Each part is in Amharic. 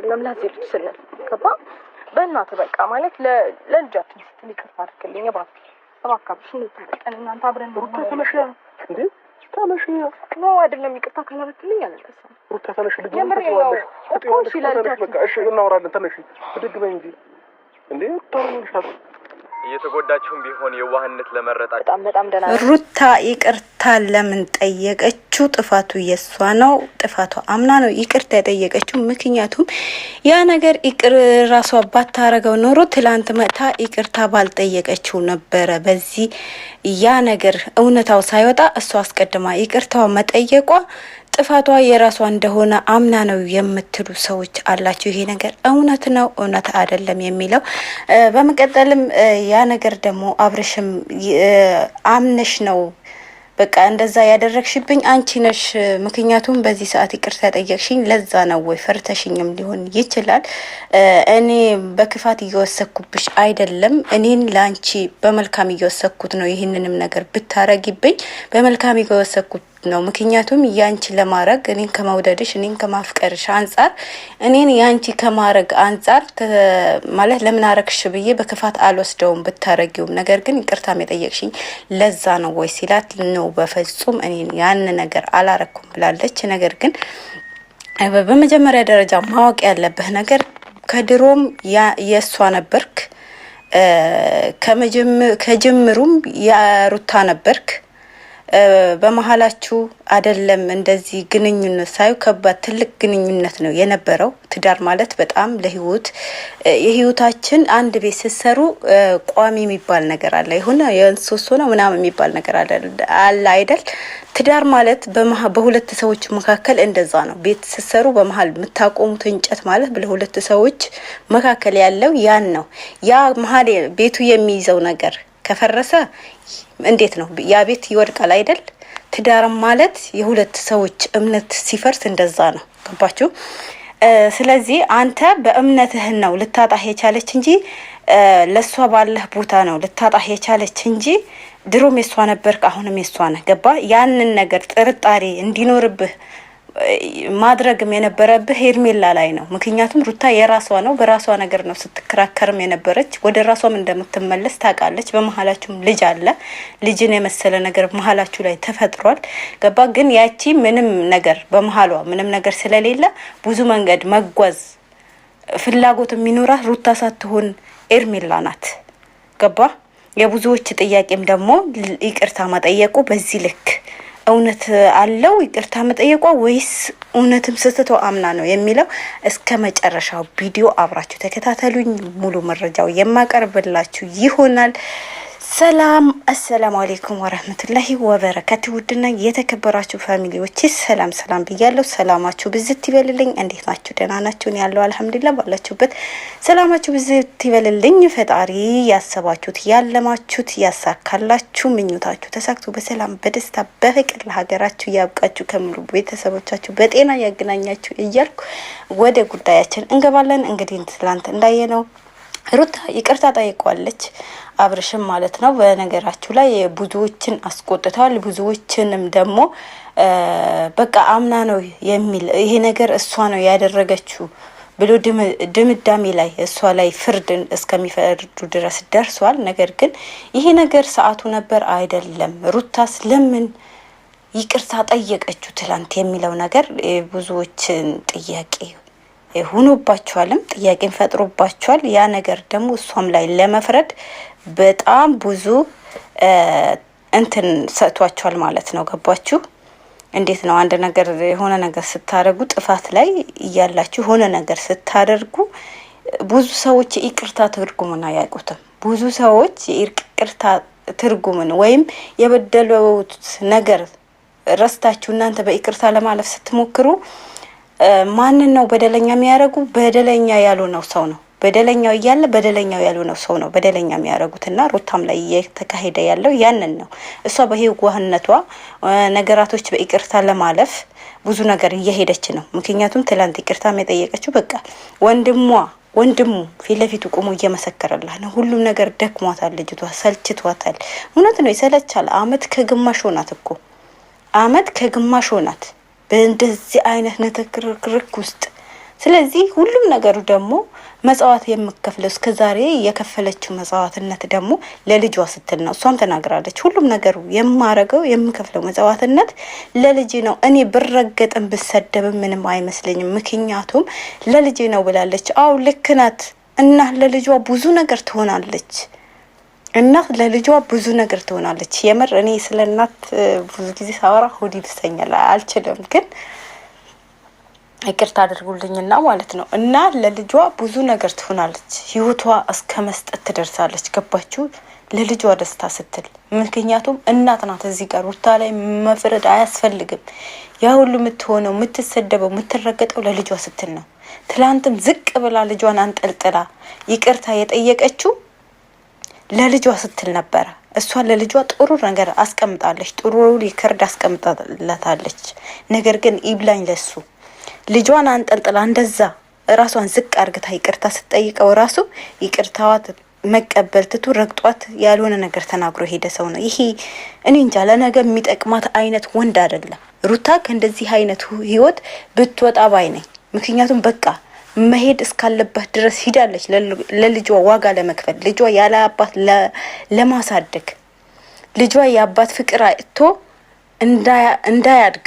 አይደለም ለዚህ ልጅ ስንል ገባ በእናትህ በቃ ማለት ለልጃችን ስትል ይቅርታ አድርግልኝ እባክህ እንታረቀን እናንተ አብረን ሩታ ተመሽ እንዴ ተመሽ ነው አይደለም ይቅርታ ካላረክልኝ አልነሳም ሩታ ተመሽ ልጅ ነው በቃ እሺ እናወራለን ተነሽ ብድግ በይ እንዴ ታውቁልሻል እየተጎዳችሁም ቢሆን የዋህነት ለመረጣት በጣም ደህና ሩታ ይቅርታ ለምን ጠየቀችው? ጥፋቱ የሷ ነው። ጥፋቷ አምና ነው ይቅርታ የጠየቀችው። ምክንያቱም ያ ነገር ይቅር ራሷ ባታረገው ኖሮ ትላንት መጣ ይቅርታ ባልጠየቀችው ነበረ። በዚህ ያ ነገር እውነታው ሳይወጣ እሷ አስቀድማ ይቅርታው መጠየቋ ጥፋቷ የራሷ እንደሆነ አምና ነው የምትሉ ሰዎች አላችሁ። ይሄ ነገር እውነት ነው እውነት አይደለም የሚለው በመቀጠልም ያ ነገር ደግሞ አብርሽም አምነሽ ነው በቃ እንደዛ ያደረግሽብኝ አንቺ ነሽ። ምክንያቱም በዚህ ሰዓት ይቅርታ ጠየቅሽኝ ለዛ ነው ወይ ፈርተሽኝም ሊሆን ይችላል። እኔ በክፋት እየወሰኩብሽ አይደለም። እኔን ላንቺ በመልካም እየወሰኩት ነው። ይህንንም ነገር ብታረጊብኝ በመልካም እየወሰኩት ነው። ምክንያቱም ያንቺ ለማረግ እኔን ከመውደድሽ እኔን ከማፍቀርሽ አንፃር እኔን ያንቺ ከማረግ አንፃር ማለት ለምን አረክሽ ብዬ በክፋት አልወስደውም ብታረጊውም። ነገር ግን ይቅርታም የጠየቅሽኝ ለዛ ነው ወይ ሲላት ነው በፍጹም እኔን ያን ነገር አላረኩም ብላለች። ነገር ግን በመጀመሪያ ደረጃ ማወቅ ያለብህ ነገር ከድሮም የሷ ነበርክ፣ ከጅምሩም የሩታ ነበርክ። በመሃላችሁ አይደለም እንደዚህ ግንኙነት ሳዩ ከባድ ትልቅ ግንኙነት ነው የነበረው። ትዳር ማለት በጣም ለህይወት የህይወታችን አንድ ቤት ሲሰሩ ቋሚ የሚባል ነገር አለ። ይሁን የእንሶሶ ነው ምናምን የሚባል ነገር አለ አይደል? ትዳር ማለት በሁለት ሰዎች መካከል እንደዛ ነው። ቤት ሲሰሩ በመሃል የምታቆሙት እንጨት ማለት በሁለት ሰዎች መካከል ያለው ያን ነው። ያ መሃል ቤቱ የሚይዘው ነገር ከፈረሰ እንዴት ነው ያ ቤት ይወድቃል አይደል? ትዳር ማለት የሁለት ሰዎች እምነት ሲፈርስ እንደዛ ነው። ገባችሁ? ስለዚህ አንተ በእምነትህ ነው ልታጣህ የቻለች እንጂ ለሷ ባለህ ቦታ ነው ልታጣህ የቻለች እንጂ ድሮም የሷ ነበርክ አሁንም የሷ ነህ። ገባ? ያንን ነገር ጥርጣሬ እንዲኖርብህ ማድረግም የነበረብህ ሄርሜላ ላይ ነው። ምክንያቱም ሩታ የራሷ ነው፣ በራሷ ነገር ነው ስትከራከርም የነበረች። ወደ ራሷም እንደምትመለስ ታውቃለች። በመሃላችሁም ልጅ አለ። ልጅን የመሰለ ነገር መሃላችሁ ላይ ተፈጥሯል። ገባ? ግን ያቺ ምንም ነገር በመሃሏ ምንም ነገር ስለሌለ ብዙ መንገድ መጓዝ ፍላጎት የሚኖራት ሩታ ሳትሆን ሄርሜላ ናት። ገባ? የብዙዎች ጥያቄም ደግሞ ይቅርታ መጠየቁ በዚህ ልክ እውነት አለው ይቅርታ መጠየቋ ወይስ እውነትም ስተቷ አምና ነው የሚለው እስከ መጨረሻው ቪዲዮ አብራችሁ ተከታተሉኝ። ሙሉ መረጃው የማቀርብላችሁ ይሆናል። ሰላም አሰላሙ አለይኩም ወራህመቱላሂ ወበረካቱ። ውድና የተከበራችሁ ፋሚሊዎች ሰላም ብያለሁ። ሰላማችሁ ብዝት ይበልልኝ። እንዴት ናችሁ? ደህና ናችሁ? ያለው አልሐምዱሊላህ። ባላችሁበት ሰላማችሁ ብዝት ይበልልኝ። ፈጣሪ ያሰባችሁት ያለማችሁት ያሳካላችሁ፣ ምኞታችሁ ተሳክቶ በሰላም በደስታ በፍቅር ለሀገራችሁ ያብቃችሁ፣ ከምሉ ቤተሰቦቻችሁ በጤና ያገናኛችሁ እያልኩ ወደ ጉዳያችን እንገባለን። እንግዲህ ትላንት እንዳየነው ሩታ ይቅርታ ጠይቋለች፣ አብርሽም ማለት ነው። በነገራችሁ ላይ ብዙዎችን አስቆጥተዋል። ብዙዎችንም ደግሞ በቃ አምና ነው የሚል ይሄ ነገር እሷ ነው ያደረገችው ብሎ ድምዳሜ ላይ እሷ ላይ ፍርድ እስከሚፈርዱ ድረስ ደርሷል። ነገር ግን ይሄ ነገር ሰዓቱ ነበር አይደለም። ሩታስ ለምን ይቅርታ ጠየቀችው ትላንት የሚለው ነገር ብዙዎችን ጥያቄ ሆኖባቸዋልም ጥያቄን ፈጥሮባቸዋል። ያ ነገር ደግሞ እሷም ላይ ለመፍረድ በጣም ብዙ እንትን ሰጥቷቸዋል ማለት ነው። ገባችሁ? እንዴት ነው አንድ ነገር የሆነ ነገር ስታደርጉ ጥፋት ላይ እያላችሁ ሆነ ነገር ስታደርጉ ብዙ ሰዎች ይቅርታ ትርጉሙን አያውቁትም። ብዙ ሰዎች ይቅርታ ትርጉሙን ወይም የበደሉት ነገር ረስታችሁ እናንተ በይቅርታ ለማለፍ ስትሞክሩ ማንን ነው በደለኛ የሚያረጉ? በደለኛ ያልሆነው ሰው ነው። በደለኛው እያለ በደለኛው ያልሆነው ሰው ነው በደለኛ የሚያረጉትና ሩታም ላይ እየተካሄደ ያለው ያንን ነው። እሷ በህዋህነቷ ነገራቶች በይቅርታ ለማለፍ ብዙ ነገር እየሄደች ነው። ምክንያቱም ትላንት ይቅርታ የጠየቀችው በቃ ወንድሙ ፊት ለፊቱ ቆሞ እየመሰከረላት ነው። ሁሉም ነገር ደክሟታል፣ ልጅቷ ሰልችቷታል። እውነት ነው ይሰለቻል። አመት ከግማሽ ሆናት እኮ አመት ከግማሽ ሆናት። በእንደዚህ አይነት ንትርክርክ ውስጥ ስለዚህ ሁሉም ነገሩ ደግሞ መጽዋት የምከፍለው እስከዛሬ የከፈለችው መጽዋትነት ደግሞ ለልጇ ስትል ነው። እሷም ተናግራለች። ሁሉም ነገሩ የማረገው የምከፍለው መጽዋትነት ለልጄ ነው። እኔ ብረገጥም ብሰደብም ምንም አይመስለኝም፣ ምክንያቱም ለልጄ ነው ብላለች። አው ልክ ናት። እና ለልጇ ብዙ ነገር ትሆናለች። እናት ለልጇ ብዙ ነገር ትሆናለች። የምር እኔ ስለ እናት ብዙ ጊዜ ሳወራ ሆድ ይብሰኛል፣ አልችልም። ግን ይቅርታ አድርጉልኝና ማለት ነው። እና ለልጇ ብዙ ነገር ትሆናለች። ህይወቷ እስከ መስጠት ትደርሳለች። ገባችሁ? ለልጇ ደስታ ስትል። ምክንያቱም እናት ናት። እዚህ ጋር ሩታ ላይ መፍረድ አያስፈልግም። ያ ሁሉ የምትሆነው የምትሰደበው የምትረገጠው ለልጇ ስትል ነው። ትላንትም ዝቅ ብላ ልጇን አንጠልጥላ ይቅርታ የጠየቀችው ለልጇ ስትል ነበረ። እሷ ለልጇ ጥሩ ነገር አስቀምጣለች፣ ጥሩ ሪከርድ አስቀምጣላታለች። ነገር ግን ይብላኝ ለሱ ልጇን አንጠልጥላ እንደዛ ራሷን ዝቅ አርግታ ይቅርታ ስትጠይቀው ራሱ ይቅርታዋ መቀበል ትቱ ረግጧት ያልሆነ ነገር ተናግሮ ሄደ ሰው ነው ይሄ። እኔ እንጃ ለነገ የሚጠቅማት አይነት ወንድ አይደለም። ሩታ ከእንደዚህ አይነቱ ህይወት ብትወጣ ባይ ነኝ። ምክንያቱም በቃ መሄድ እስካለባት ድረስ ሂዳለች፣ ለልጇ ዋጋ ለመክፈል፣ ልጇ ያለ አባት ለማሳደግ፣ ልጇ የአባት ፍቅር አይቶ እንዳያድግ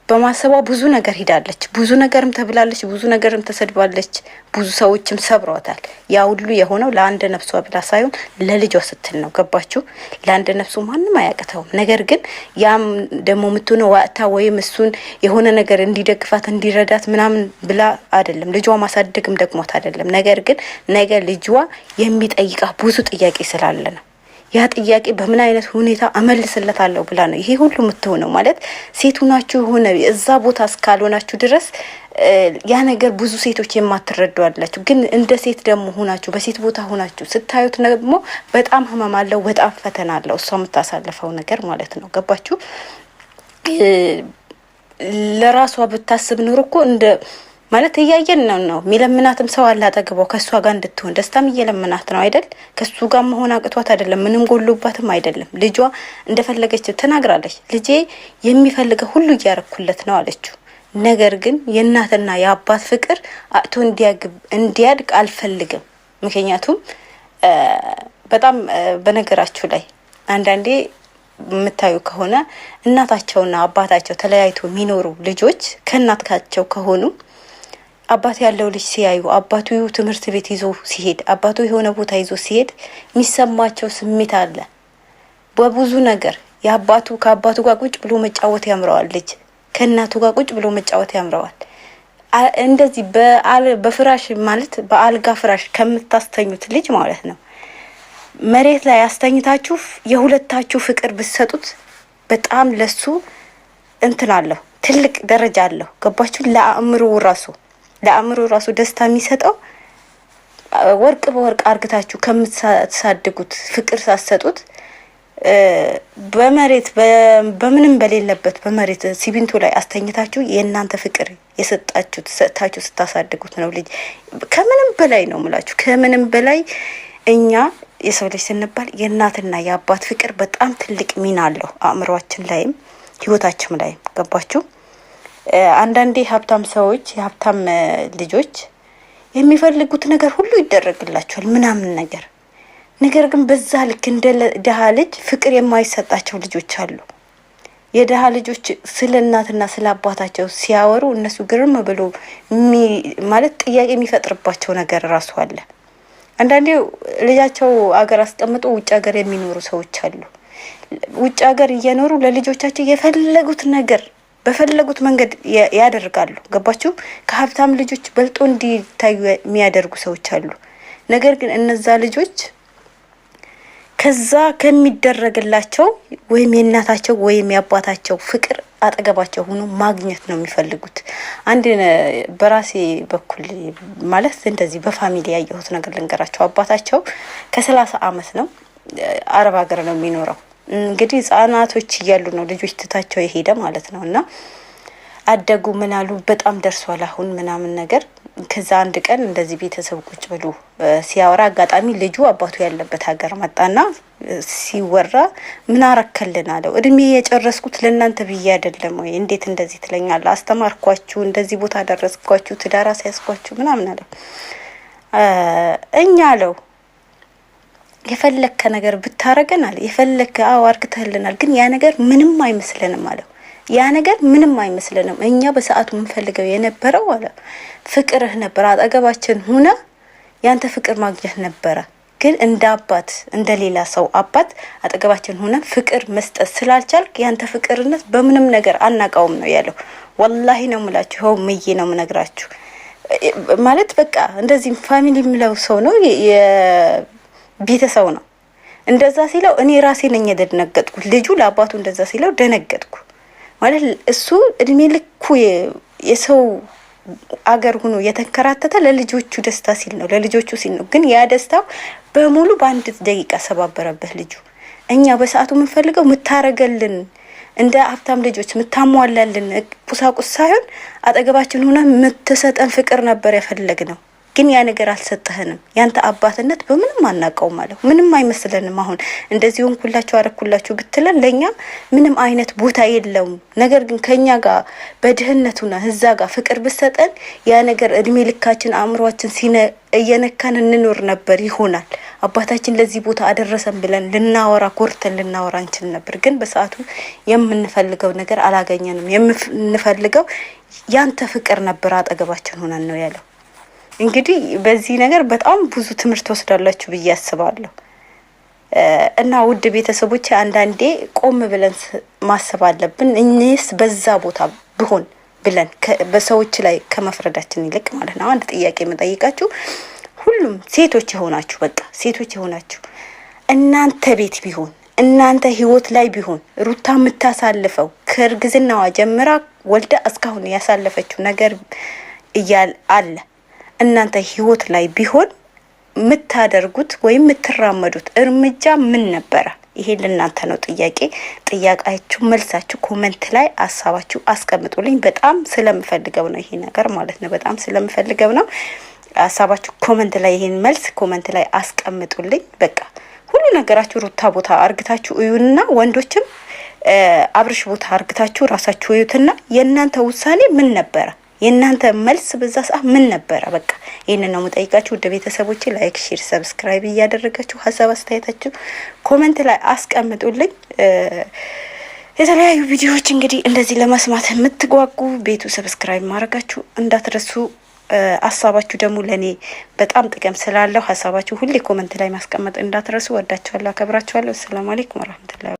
በማሰቧ ብዙ ነገር ሂዳለች። ብዙ ነገርም ተብላለች፣ ብዙ ነገርም ተሰድባለች፣ ብዙ ሰዎችም ሰብሯታል። ያ ሁሉ የሆነው ለአንድ ነፍሷ ብላ ሳይሆን ለልጇ ስትል ነው። ገባችሁ? ለአንድ ነፍሱ ማንም አያቅተውም። ነገር ግን ያም ደግሞ የምትሆነው ዋእታ ወይም እሱን የሆነ ነገር እንዲደግፋት እንዲረዳት ምናምን ብላ አይደለም። ልጇ ማሳደግም ደግሞት አይደለም። ነገር ግን ነገ ልጇ የሚጠይቃት ብዙ ጥያቄ ስላለ ነው። ያ ጥያቄ በምን አይነት ሁኔታ አመልስለታለሁ ብላ ነው ይሄ ሁሉ የምትሆነው። ማለት ሴት ሆናችሁ ሆነ እዛ ቦታ እስካልሆናችሁ ድረስ ያ ነገር ብዙ ሴቶች የማትረዱ አላችሁ። ግን እንደ ሴት ደግሞ ሆናችሁ በሴት ቦታ ሆናችሁ ስታዩት ደግሞ በጣም ህመም አለው፣ በጣም ፈተና አለው እሷ የምታሳልፈው ነገር ማለት ነው። ገባችሁ? ለራሷ ብታስብ ኑሮ እኮ እንደ ማለት እያየን ነው። የሚለምናትም ሰው አለ አጠገቧ ከሷ ጋር እንድትሆን ደስታም እየለምናት ነው አይደል? ከሱ ጋር መሆን አቅቷት አይደለም፣ ምንም ጎሎባትም አይደለም። ልጇ እንደፈለገች ተናግራለች። ልጄ የሚፈልገው ሁሉ እያረኩለት ነው አለችው። ነገር ግን የእናትና የአባት ፍቅር አጥቶ እንዲያድግ አልፈልግም። ምክንያቱም በጣም በነገራችሁ ላይ አንዳንዴ የምታዩ ከሆነ እናታቸውና አባታቸው ተለያይቶ የሚኖሩ ልጆች ከእናታቸው ከሆኑ አባት ያለው ልጅ ሲያዩ አባቱ ትምህርት ቤት ይዞ ሲሄድ አባቱ የሆነ ቦታ ይዞ ሲሄድ የሚሰማቸው ስሜት አለ። በብዙ ነገር ከአባቱ ጋር ቁጭ ብሎ መጫወት ያምረዋል። ልጅ ከእናቱ ጋር ቁጭ ብሎ መጫወት ያምረዋል። እንደዚህ በፍራሽ ማለት በአልጋ ፍራሽ ከምታስተኙት ልጅ ማለት ነው መሬት ላይ አስተኝታችሁ የሁለታችሁ ፍቅር ብትሰጡት በጣም ለሱ እንትን አለው፣ ትልቅ ደረጃ አለው። ገባችሁ? ለአእምሮ ራሱ ደስታ የሚሰጠው ወርቅ በወርቅ አርግታችሁ ከምትሳድጉት ፍቅር ሳሰጡት በመሬት በምንም በሌለበት በመሬት ሲሚንቶ ላይ አስተኝታችሁ የእናንተ ፍቅር ሰጣችሁ ስታሳድጉት ነው ልጅ። ከምንም በላይ ነው የምላችሁ፣ ከምንም በላይ እኛ የሰው ልጅ ስንባል የእናትና የአባት ፍቅር በጣም ትልቅ ሚና አለው አእምሮአችን ላይም ህይወታችን ላይም። ገባችሁ? አንዳንዴ ሀብታም ሰዎች የሀብታም ልጆች የሚፈልጉት ነገር ሁሉ ይደረግላቸዋል ምናምን ነገር ግን በዛ ልክ እንደ ደሃ ልጅ ፍቅር የማይሰጣቸው ልጆች አሉ። የደሃ ልጆች ስለ እናትና ስለ አባታቸው ሲያወሩ እነሱ ግርም ብሎ ማለት ጥያቄ የሚፈጥርባቸው ነገር ራሱ አለ። አንዳንዴ ልጃቸው አገር አስቀምጦ ውጭ ሀገር የሚኖሩ ሰዎች አሉ። ውጭ ሀገር እየኖሩ ለልጆቻቸው የፈለጉት ነገር በፈለጉት መንገድ ያደርጋሉ። ገባችሁ? ከሀብታም ልጆች በልጦ እንዲታዩ የሚያደርጉ ሰዎች አሉ። ነገር ግን እነዛ ልጆች ከዛ ከሚደረግላቸው ወይም የእናታቸው ወይም የአባታቸው ፍቅር አጠገባቸው ሆኖ ማግኘት ነው የሚፈልጉት። አንድ በራሴ በኩል ማለት እንደዚህ በፋሚሊ ያየሁት ነገር ልንገራቸው። አባታቸው ከ30 አመት ነው አረብ ሀገር ነው የሚኖረው። እንግዲህ ህጻናቶች እያሉ ነው ልጆች ትታቸው የሄደ ማለት ነው። እና አደጉ ምናሉ በጣም ደርሷል አሁን ምናምን ነገር ከዛ አንድ ቀን እንደዚህ ቤተሰብ ቁጭ ብሎ ሲያወራ አጋጣሚ ልጁ አባቱ ያለበት ሀገር መጣና ሲወራ ምን አረከልን አለው። እድሜ የጨረስኩት ለእናንተ ብዬ አይደለም ወይ? እንዴት እንደዚህ ትለኛለህ? አስተማርኳችሁ፣ እንደዚህ ቦታ ደረስኳችሁ፣ ትዳር አስያዝኳችሁ ምናምን አለው። እኛ አለው የፈለከ ነገር ብታረገን አለ የፈለከ አርግተህልናል፣ ግን ያ ነገር ምንም አይመስለንም አለው። ያ ነገር ምንም አይመስለንም። እኛ በሰዓቱ የምንፈልገው የነበረው አለ ፍቅርህ ነበር። አጠገባችን ሆነ ያንተ ፍቅር ማግኘት ነበረ። ግን እንደ አባት እንደ ሌላ ሰው አባት አጠገባችን ሆነ ፍቅር መስጠት ስላልቻልክ ያንተ ፍቅርነት በምንም ነገር አናቃውም ነው ያለው። ወላሂ ነው የምላችሁ፣ ሆ ምዬ ነው የምነግራችሁ። ማለት በቃ እንደዚህ ፋሚሊ የሚለው ሰው ነው የቤተሰብ ነው። እንደዛ ሲለው እኔ ራሴ ነኝ የደነገጥኩት። ልጁ ለአባቱ እንደዛ ሲለው ደነገጥኩ። ማለት እሱ እድሜ ልኩ የሰው አገር ሆኖ የተከራተተ ለልጆቹ ደስታ ሲል ነው፣ ለልጆቹ ሲል ነው። ግን ያ ደስታው በሙሉ በአንድ ደቂቃ ሰባበረበት ልጁ። እኛ በሰዓቱ የምንፈልገው ምታረገልን እንደ ሀብታም ልጆች ምታሟላልን ቁሳቁስ ሳይሆን አጠገባችን ሆነ ምትሰጠን ፍቅር ነበር የፈለግነው። ግን ያ ነገር አልሰጠህንም። ያንተ አባትነት በምንም አናቀው ማለት ምንም አይመስለንም። አሁን እንደዚህ ሆንኩላችሁ አረኩላችሁ ብትለን ለኛ ምንም አይነት ቦታ የለውም። ነገር ግን ከኛ ጋር በድህነቱና እዛ ጋር ፍቅር ብሰጠን ያ ነገር እድሜ ልካችን አእምሯችን እየነካን እንኖር ነበር ይሆናል። አባታችን ለዚህ ቦታ አደረሰን ብለን ልናወራ ኮርተን ልናወራ እንችል ነበር። ግን በሰዓቱ የምንፈልገው ነገር አላገኘንም። የምንፈልገው ያንተ ፍቅር ነበር አጠገባችን ሆነን ነው ያለው። እንግዲህ በዚህ ነገር በጣም ብዙ ትምህርት ወስዳላችሁ ብዬ አስባለሁ። እና ውድ ቤተሰቦች አንዳንዴ ቆም ብለን ማሰብ አለብን። እኔስ በዛ ቦታ ብሆን ብለን በሰዎች ላይ ከመፍረዳችን ይልቅ ማለት ነው። አንድ ጥያቄ መጠይቃችሁ፣ ሁሉም ሴቶች የሆናችሁ በቃ ሴቶች የሆናችሁ እናንተ ቤት ቢሆን እናንተ ህይወት ላይ ቢሆን ሩታ የምታሳልፈው ከእርግዝናዋ ጀምራ ወልዳ እስካሁን ያሳለፈችው ነገር እያል አለ እናንተ ህይወት ላይ ቢሆን የምታደርጉት ወይም የምትራመዱት እርምጃ ምን ነበረ? ይሄ ለእናንተ ነው ጥያቄ። ጥያቄያችሁ መልሳችሁ ኮሜንት ላይ ሀሳባችሁ አስቀምጡልኝ። በጣም ስለምፈልገው ነው ይሄ ነገር ማለት ነው። በጣም ስለምፈልገው ነው። ሀሳባችሁ ኮሜንት ላይ ይሄን መልስ ኮሜንት ላይ አስቀምጡልኝ። በቃ ሁሉ ነገራችሁ ሩታ ቦታ አርግታችሁ እዩና ወንዶችም አብርሽ ቦታ አርግታችሁ ራሳችሁ እዩትና የእናንተ ውሳኔ ምን ነበረ? የእናንተ መልስ በዛ ሰዓት ምን ነበረ? በቃ ይሄንን ነው የምጠይቃችሁ። ወደ ቤተሰቦቼ ላይክ፣ ሼር፣ ሰብስክራይብ እያደረጋችሁ ሀሳብ አስተያየታችሁ ኮሜንት ላይ አስቀምጡልኝ። የተለያዩ ቪዲዮዎች እንግዲህ እንደዚህ ለመስማት የምትጓጉ ቤቱ ሰብስክራይብ ማድረጋችሁ እንዳትረሱ። ሀሳባችሁ ደግሞ ለኔ በጣም ጥቅም ስላለው ሀሳባችሁ ሁሌ ኮሜንት ላይ ማስቀመጥ እንዳትረሱ። ወዳችኋለሁ፣ አከብራችኋለሁ። ሰላም አለይኩም ወራህመቱላሂ